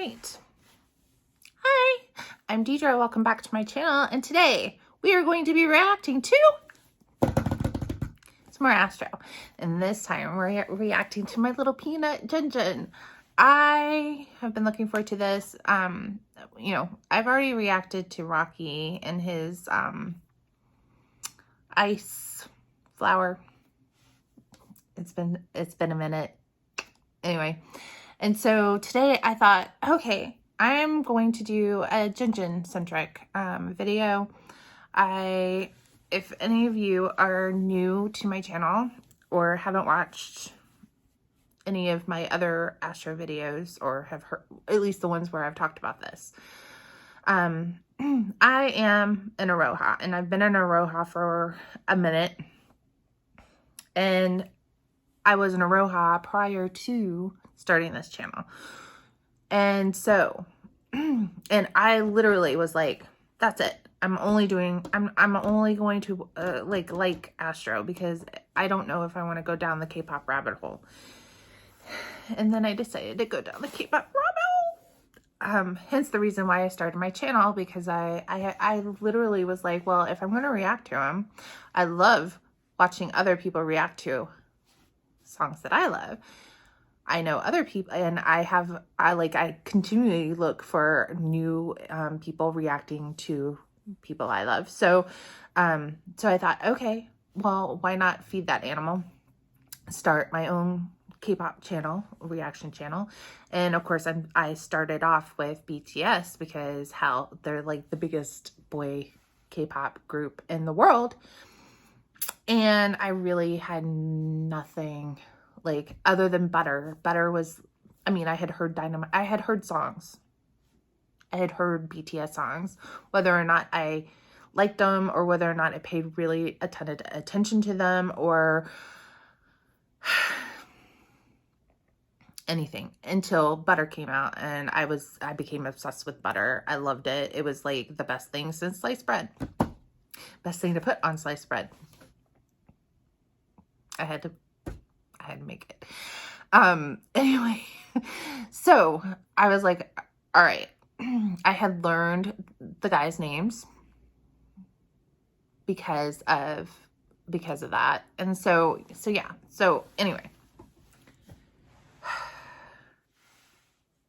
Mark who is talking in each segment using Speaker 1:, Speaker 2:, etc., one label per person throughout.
Speaker 1: right. Hi, I'm Deidre. Welcome back to my channel. And today we are going to be reacting to some more Astro. And this time we're reacting to my little peanut, Jinjin. I have been looking forward to this. I've already reacted to Rocky and his ice flower. It's been a minute. Anyway, and so today I thought, okay, I'm going to do a Jinjin centric video. If any of you are new to my channel or haven't watched any of my other Astro videos or have heard at least the ones where I've talked about this, I am an Aroha, and I've been an Aroha for a minute, and I was an Aroha prior to starting this channel. And so, and I literally was like, that's it. I'm only going to like Astro, because I don't know if I want to go down the K-pop rabbit hole. And then I decided to go down the K-pop rabbit hole. Hence the reason why I started my channel, because I literally was like, well, if I'm going to react to them, I love watching other people react to songs that I love. I know other people, and I continually look for new people reacting to people I love. So so I thought, okay, well, why not feed that animal? Start my own K-pop channel, reaction channel. And of course I started off with BTS, because they're like the biggest boy K-pop group in the world. And I really had nothing like other than Butter. Butter was, I mean, I had heard Dynamite. I had heard songs. I had heard BTS songs, whether or not I liked them or whether or not I paid really attention to them or anything, until Butter came out, and I became obsessed with Butter. I loved it. It was like the best thing since sliced bread. Best thing to put on sliced bread. I had to make it. Anyway, so I was like, all right. I had learned the guys' names because of that. And so yeah. So anyway,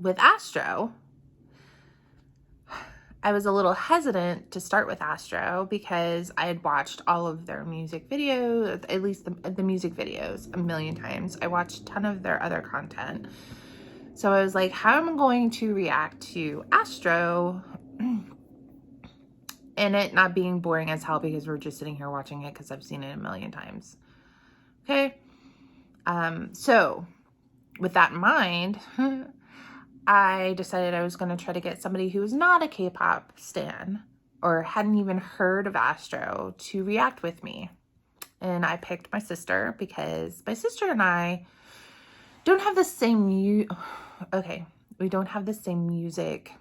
Speaker 1: with Astro, I was a little hesitant to start with Astro because I had watched all of their music videos, at least the music videos, a million times. I watched a ton of their other content. So I was like, how am I going to react to Astro and it not being boring as hell, because we're just sitting here watching it because I've seen it a million times. Okay. So with that in mind, I decided I was going to try to get somebody who was not a K-pop stan or hadn't even heard of Astro to react with me. And I picked my sister, because my sister and I don't have the same we don't have the same music.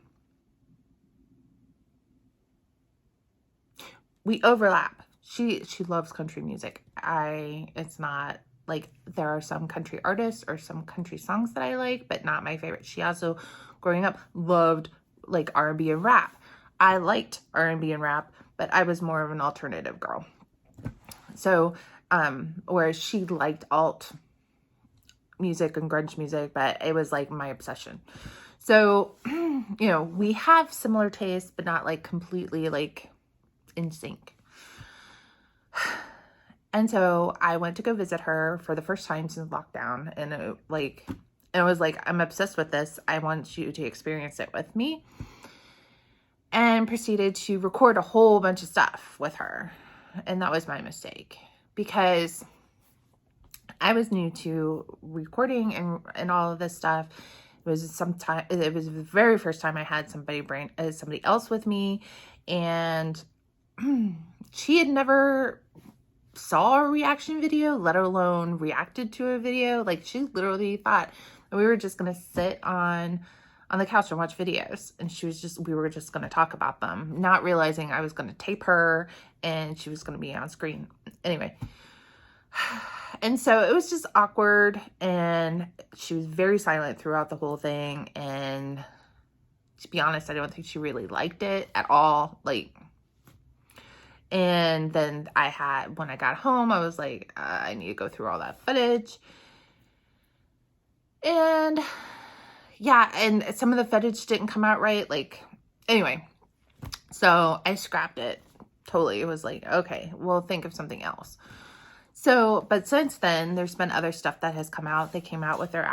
Speaker 1: We overlap. She loves country music. It's not like, there are some country artists or some country songs that I like, but not my favorite. She also, growing up, loved like R&B and rap. I liked R&B and rap, but I was more of an alternative girl. So, whereas she liked alt music and grunge music, but it was like my obsession. So, we have similar tastes, but not like completely like in sync. And so I went to go visit her for the first time since lockdown, and it was like, I'm obsessed with this. I want you to experience it with me. And proceeded to record a whole bunch of stuff with her. And that was my mistake, because I was new to recording and all of this stuff. It was the very first time I had somebody else with me, and she had never saw a reaction video, let alone reacted to a video. Like, she literally thought that we were just gonna sit on the couch and watch videos, and we were just gonna talk about them, not realizing I was gonna tape her and she was gonna be on screen. Anyway, and so it was just awkward, and she was very silent throughout the whole thing, and to be honest, I don't think she really liked it at all. Like, and then when I got home, I was like, I need to go through all that footage. And yeah, and some of the footage didn't come out right. Like, anyway, so I scrapped it totally. It was like, okay, we'll think of something else. So, but since then, there's been other stuff that has come out. They came out with their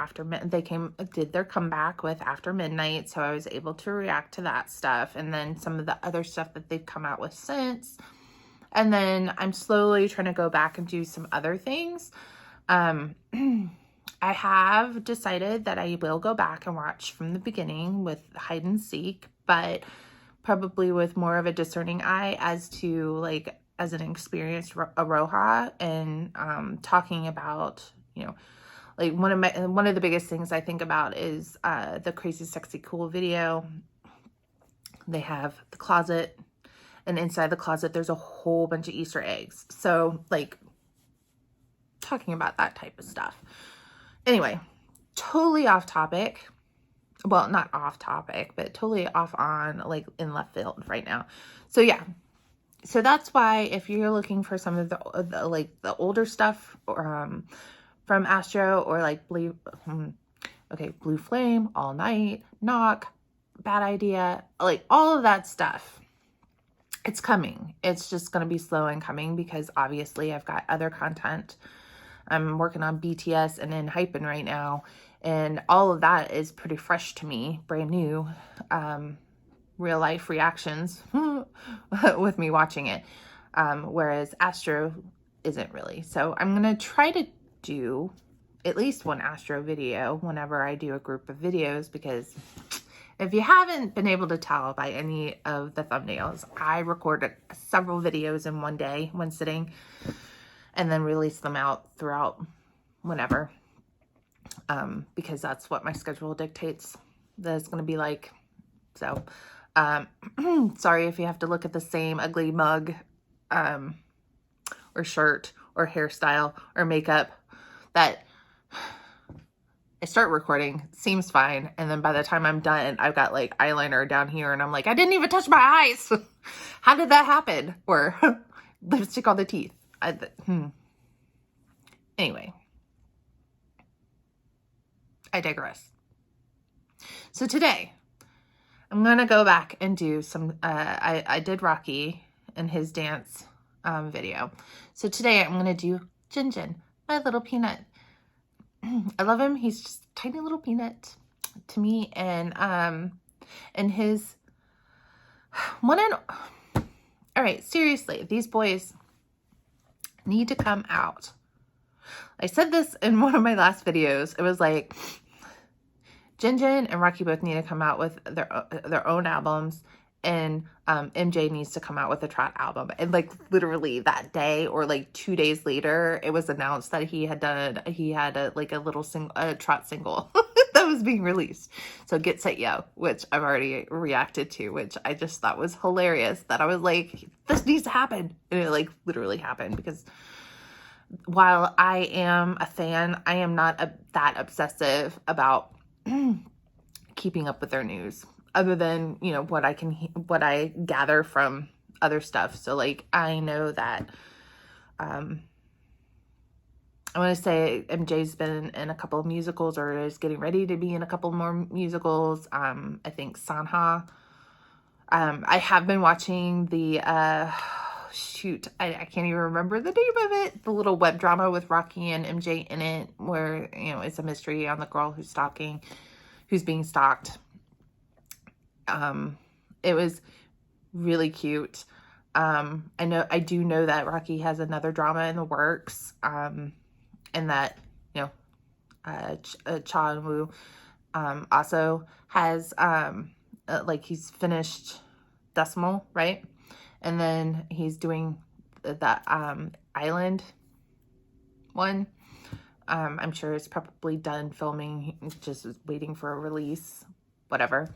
Speaker 1: did their comeback with After Midnight. So I was able to react to that stuff. And then some of the other stuff that they've come out with since. And then I'm slowly trying to go back and do some other things. I have decided that I will go back and watch from the beginning with Hide and Seek, but probably with more of a discerning eye as to, like, as an experienced Aroha, and talking about, you know, like one of the biggest things I think about is the Crazy Sexy Cool video. They have the closet, and inside the closet there's a whole bunch of Easter eggs. So, like, talking about that type of stuff. Anyway, totally off topic. Well, not off topic, but totally off on, like, in left field right now. So yeah. So that's why if you're looking for some of the older stuff from Astro, or like Blue Flame, All Night, Knock, Bad Idea, like all of that stuff, it's coming. It's just going to be slow in coming because obviously I've got other content. I'm working on BTS and Hypin' right now, and all of that is pretty fresh to me, brand new. Real life reactions with me watching it, whereas Astro isn't really. So I'm gonna try to do at least one Astro video whenever I do a group of videos, because if you haven't been able to tell by any of the thumbnails, I recorded several videos in one day, one sitting, and then release them out throughout whenever, because that's what my schedule dictates that it's gonna be like. So sorry if you have to look at the same ugly mug, or shirt, or hairstyle, or makeup that I start recording, seems fine, and then by the time I'm done, I've got like eyeliner down here, and I'm like, I didn't even touch my eyes. How did that happen? Or lipstick on the teeth. Anyway, I digress. So today, I'm going to go back and do some, I did Rocky and his dance video. So today I'm going to do Jinjin, my little peanut. I love him. He's just a tiny little peanut to me. And his all right, seriously, these boys need to come out. I said this in one of my last videos. It was like, Jinjin and Rocky both need to come out with their own albums, and MJ needs to come out with a trot album. And like literally that day, or like 2 days later, it was announced that he had a little trot single that was being released. So Get Set Yo, which I've already reacted to, which I just thought was hilarious. That I was like, this needs to happen, and it like literally happened, because while I am a fan, I am not that obsessive about keeping up with their news, other than, you know, what I gather from other stuff. So like, I know that I want to say MJ's been in a couple of musicals, or is getting ready to be in a couple more musicals. I think Sanha. I have been watching the shoot, I can't even remember the name of it, the little web drama with Rocky and MJ in it, where, you know, it's a mystery on the girl who's being stalked. It was really cute. I do know that Rocky has another drama in the works, and that, you know, Cha and Woo also has like, he's finished Decimal, right? And then he's doing that island one. I'm sure it's probably done filming, just waiting for a release, whatever.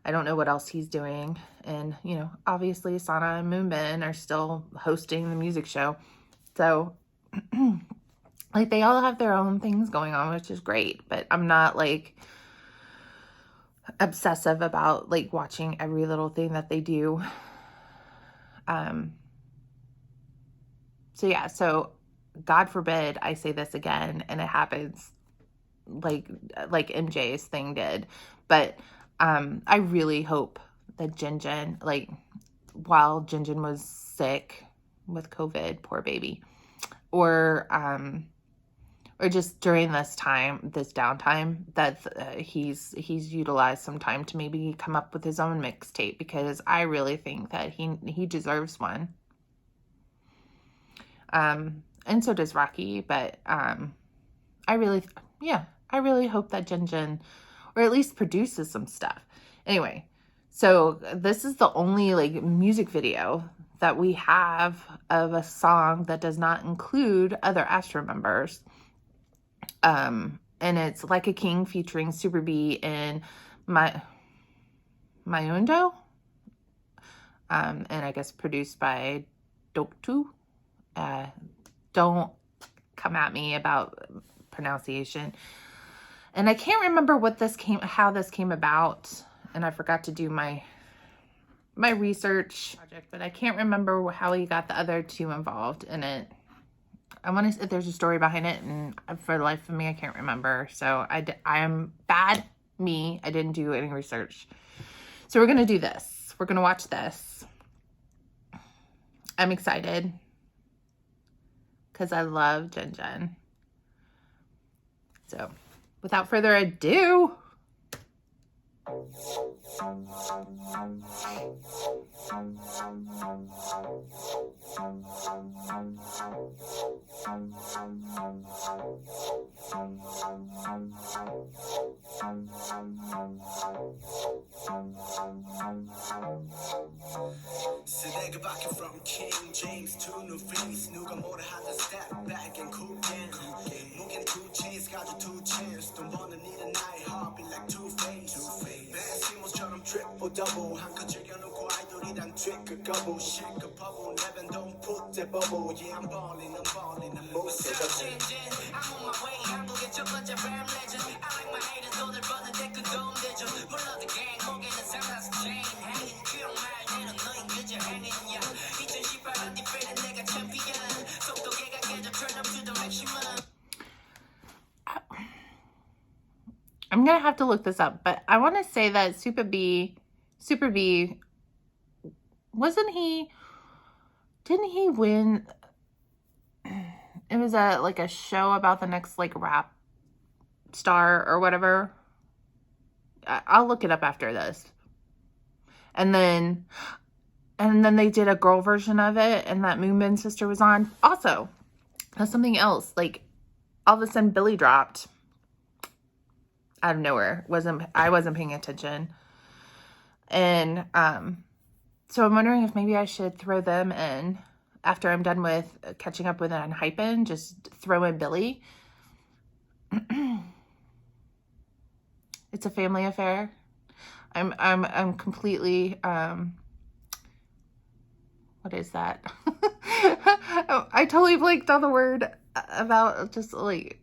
Speaker 1: I don't know what else he's doing. And, you know, obviously Sana and Moonbin are still hosting the music show. So, like, they all have their own things going on, which is great. But I'm not, like, obsessive about like watching every little thing that they do. So yeah, so God forbid I say this again and it happens like MJ's thing did. But I really hope that Jinjin, like while Jinjin was sick with COVID, poor baby, or just during this downtime, that he's utilized some time to maybe come up with his own mixtape, because I really think that he deserves one. And so does Rocky, but I really hope that Jinjin, or at least produces some stuff. Anyway, so this is the only like music video that we have of a song that does not include other Astro members. And it's Like a King featuring SuperBee and Myungdo. And I guess produced by Doktu. Don't come at me about pronunciation. And I can't remember how this came about, and I forgot to do my research project, but I can't remember how he got the other two involved in it. There's a story behind it, and for the life of me, I can't remember. So I am bad me. I didn't do any research. So we're going to do this. We're going to watch this. I'm excited because I love Jinjin. So without further ado,
Speaker 2: from King James to new face, 누가 뭐라 하든 step back and cool down. 목엔 two chains, 가져 two chains. 돈 버는 일은 나의 hobby like two face. Ben Simmons처럼 triple double. 한껏 즐겨놓고 아이돌이란 trick couple. 실컷하고 never don't put that bubble. Yeah, I'm ballin', I'm most of the I'm on my way. 한국의 첫 번째 rap legend. I like my haters, 돈을 버는데 그 도움 되죠. 불러 the gang, 목에는 상하스 chain. Hanging, 그런 말대로 너희 그저 hanging, yeah. 2018년 디페는 내가 champion. 속도계가 깨져 turn up to the maximum.
Speaker 1: I'm going to have to look this up, but I want to say that SuperBee, didn't he win? It was a show about the next like rap star or whatever. I'll look it up after this. And then they did a girl version of it, and that Moonbin sister was on. Also, that's something else. Like, all of a sudden, Billy dropped out of nowhere. I wasn't paying attention. And so I'm wondering if maybe I should throw them in after I'm done with catching up with it on Hypen. Just throw in Billy. It's a family affair. I'm completely what is that? I totally blanked on the word about just like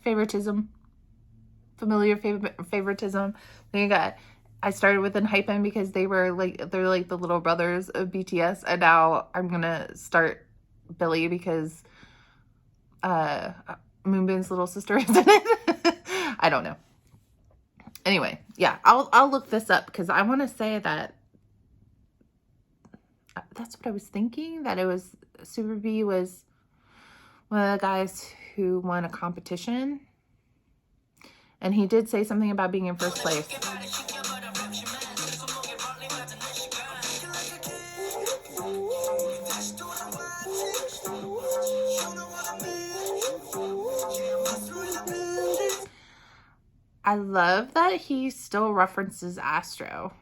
Speaker 1: favoritism, familiar favoritism. Then I started with Hypen because they're like the little brothers of BTS, and now I'm gonna start Billy because Moonbin's little sister is in it. I don't know. Anyway, yeah, I'll look this up because I want to say that that's what I was thinking, that it was SuperBee was one of the guys who won a competition, and he did say something about being in first place. I love that he still references Astro.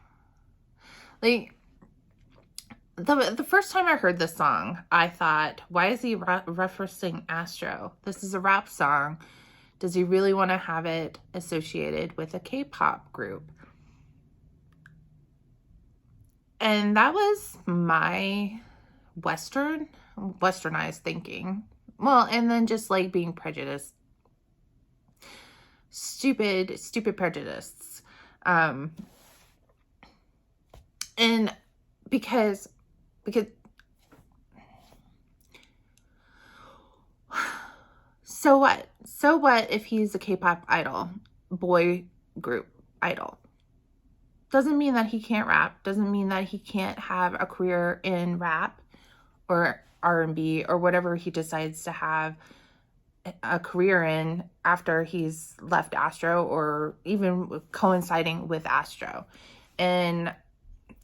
Speaker 1: Like, the first time I heard this song, I thought, why is he referencing Astro? This is a rap song. Does he really want to have it associated with a K-pop group? And that was my westernized thinking. Well, and then just like being prejudiced. stupid prejudice. And because so what if he's a K-pop idol, boy group idol? Doesn't mean that he can't rap, doesn't mean that he can't have a career in rap or R&B or whatever he decides to have a career in after he's left Astro, or even coinciding with Astro. And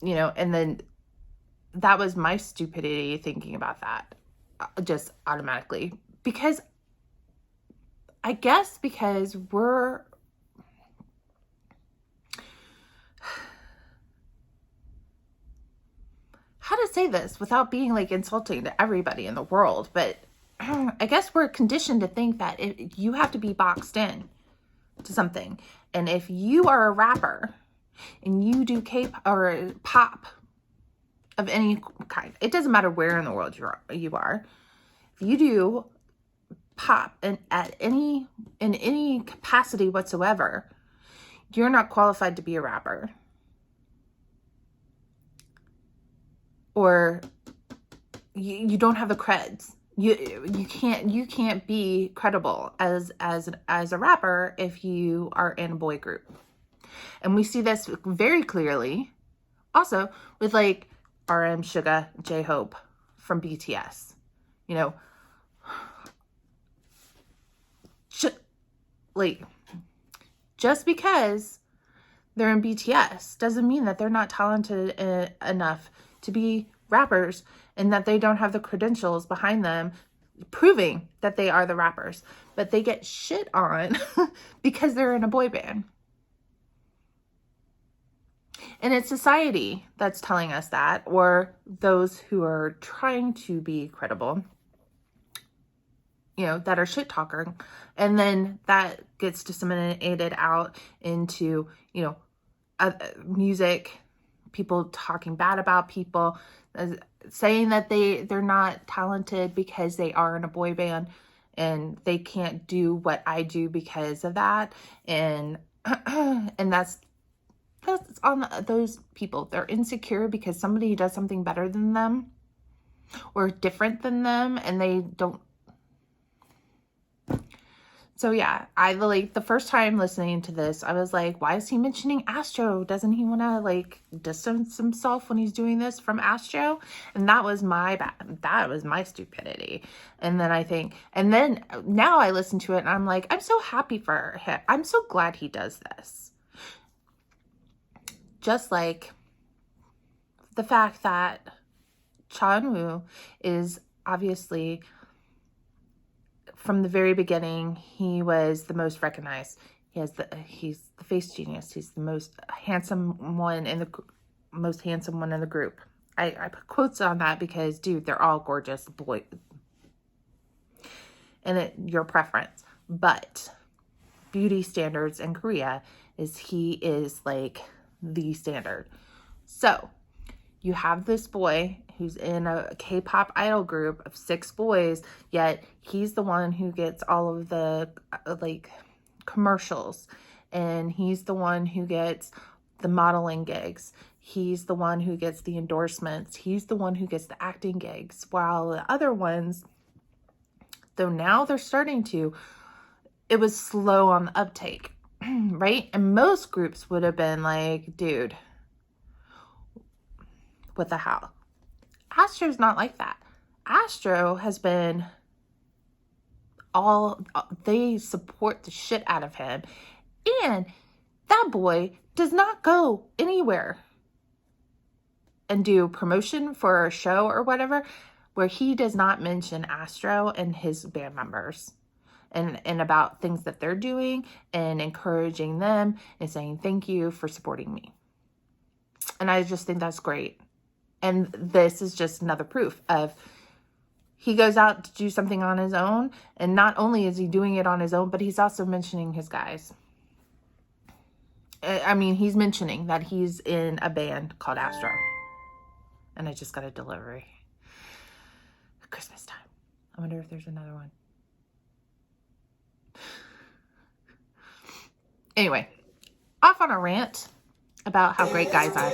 Speaker 1: and then that was my stupidity thinking about that just automatically, because I guess because we're how to say this without being like insulting to everybody in the world, but I guess we're conditioned to think that you have to be boxed in to something. And if you are a rapper and you do K-pop or pop of any kind, it doesn't matter where in the world you are. If you do pop in any capacity whatsoever, you're not qualified to be a rapper. Or you don't have the creds. You can't be credible as a rapper if you are in a boy group. And we see this very clearly also with like RM, Suga, J-Hope from BTS. Just because they're in BTS doesn't mean that they're not talented enough to be rappers, and that they don't have the credentials behind them proving that they are the rappers. But they get shit on because they're in a boy band. And it's society that's telling us that, or those who are trying to be credible, that are shit talking. And then that gets disseminated out into, music, people talking bad about people, saying that they're not talented because they are in a boy band and they can't do what I do because of that. And and that's on those people. They're insecure because somebody does something better than them or different than them, and they don't. So yeah, I like the first time listening to this, I was like, why is he mentioning Astro? Doesn't he want to like distance himself when he's doing this from Astro? And that was my bad. That was my stupidity. And then now I listen to it and I'm like, I'm so happy for him. I'm so glad he does this. Just like the fact that Chanwoo is obviously, from the very beginning, he was the most recognized. He's the face genius. He's the most handsome one in the group. I put quotes on that because, dude, they're all gorgeous, boy. And your preference. But beauty standards in Korea he is like the standard. So you have this boy who's in a K-pop idol group of 6 boys, yet he's the one who gets all of the like commercials, and he's the one who gets the modeling gigs. He's the one who gets the endorsements. He's the one who gets the acting gigs, while the other ones, though now they're starting to, it was slow on the uptake, right? And most groups would have been like, dude, what the hell? Astro's not like that. Astro has been they support the shit out of him. And that boy does not go anywhere and do promotion for a show or whatever where he does not mention Astro and his band members and about things that they're doing and encouraging them and saying thank you for supporting me. And I just think that's great. And this is just another proof of he goes out to do something on his own. And not only is he doing it on his own, but he's also mentioning his guys. I mean, he's mentioning that he's in a band called Astro. And I just got a delivery. Christmas time. I wonder if there's another one. Anyway, off on a rant about how great guys are.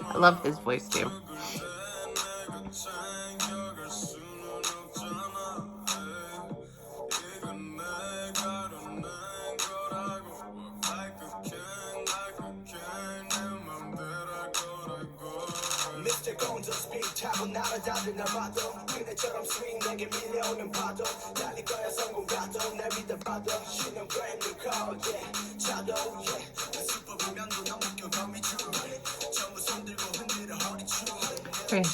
Speaker 1: I love his voice too. Okay.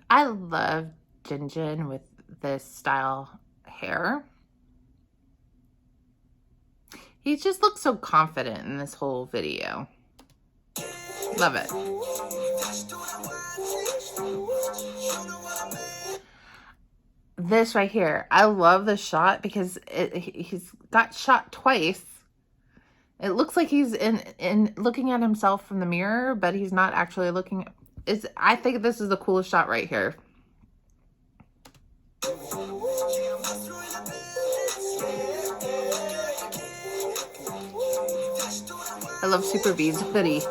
Speaker 1: I love Jinjin with this style hair. He just looks so confident in this whole video. Love it. This right here, I love the shot because he's got shot twice. It looks like he's in looking at himself from the mirror, but he's not actually looking. I think this is the coolest shot right here. I love SuperBee's hoodie.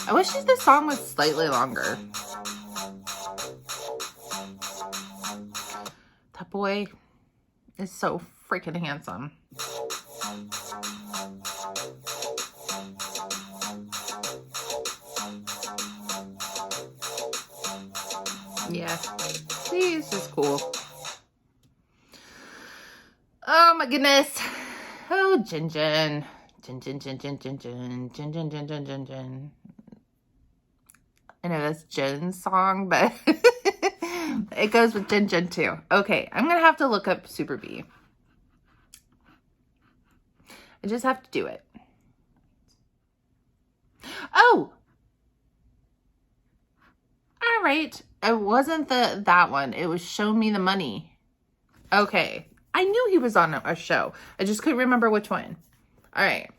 Speaker 1: I wish this song was slightly longer. That boy is so freaking handsome. Yeah, he's just cool. Oh my goodness. Oh, Jinjin. Jinjin. I know that's Jin's song, but it goes with Jinjin too. Okay, I'm going to have to look up SuperBee. I just have to do it. Oh! All right. It wasn't that one. It was Show Me the Money. Okay. I knew he was on a show. I just couldn't remember which one. All right.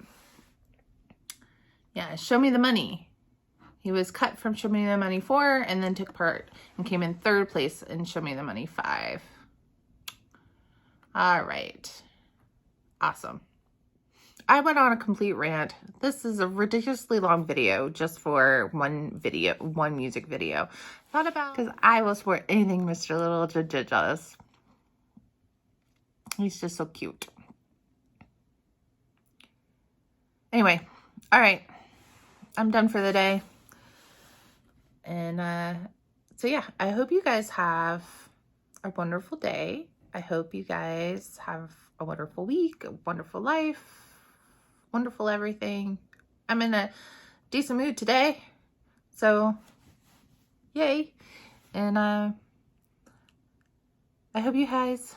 Speaker 1: Yeah, Show Me the Money. He was cut from Show Me the Money 4 and then took part and came in 3rd place in Show Me the Money 5. All right. Awesome. I went on a complete rant. This is a ridiculously long video just for one music video. Thought about, because I will support anything Mr. Little Jinjin does. He's just so cute. Anyway, all right. I'm done for the day. And so yeah, I hope you guys have a wonderful day. I hope you guys have a wonderful week, a wonderful life, wonderful everything. I'm in a decent mood today, so yay. And I hope you guys,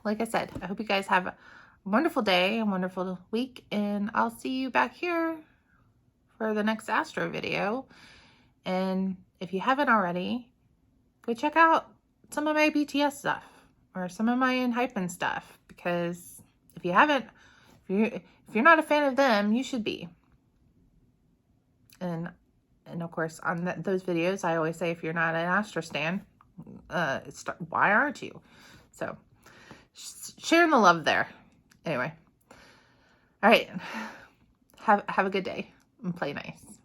Speaker 1: like I said, I hope you guys have a wonderful day, a wonderful week, and I'll see you back here for the next Astro video. And if you haven't already, go check out some of my BTS stuff or some of my Hypen stuff, because if you haven't, if you're not a fan of them, you should be. And of course, on those videos, I always say, if you're not an Astro stan, why aren't you? So sharing the love there. Anyway, all right, have a good day and play nice.